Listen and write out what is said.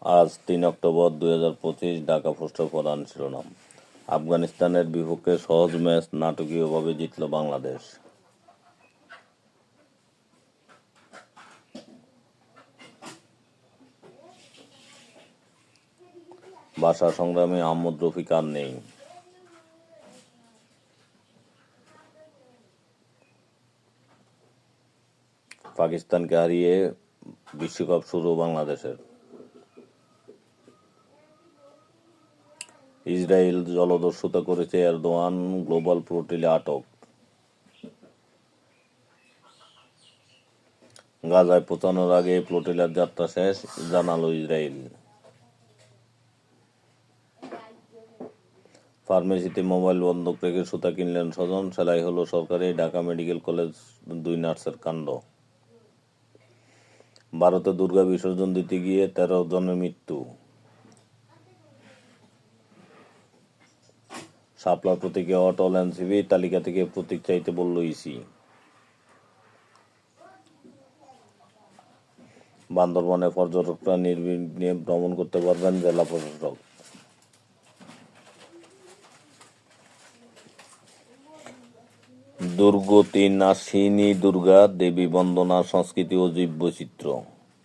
আজ ৩ অক্টোবর ২০২৫। ঢাকা পোস্টের প্রধান শিরোনাম: আফগানিস্তানের বিপক্ষে সহজ ম্যাচ নাটকীয়ভাবে জিতল বাংলাদেশ। ভাষা সংগ্রামী আহমদ রফিক আর নেই। পাকিস্তানকে হারিয়ে বিশ্বকাপ শুরু বাংলাদেশের। ইসরায়েল জলদস্যুতা করেছে, এরদোয়ান গ্লোবাল পোর্টালে আটক। গাজায় পৌঁছানোর আগে ফ্লোটিলার যাত্রা শেষ, জানালো ইসরায়েল। ফার্মেসিতে মোবাইল বন্ধক রেখে সুতা কিনলেন স্বজন, সেলাই হলো সরকারি। ঢাকা মেডিকেল কলেজ 2 নার্সের কাণ্ড। ভারতে দুর্গা বিসর্জন দিতে গিয়ে 13 জনের মৃত্যু। শাপলা প্রতীকে অটল এনসিপি, তালিকা থেকে প্রতীক চাইতে বলল ইসি। বান্দরবনে পর্যটকরা নির্বিঘ্নে ভ্রমণ করতে পারবেন, জেলা প্রশাসক। দুর্গতি নাশিনী দুর্গা দেবী বন্দনা, সংস্কৃতি ও জীববৈচিত্র্য।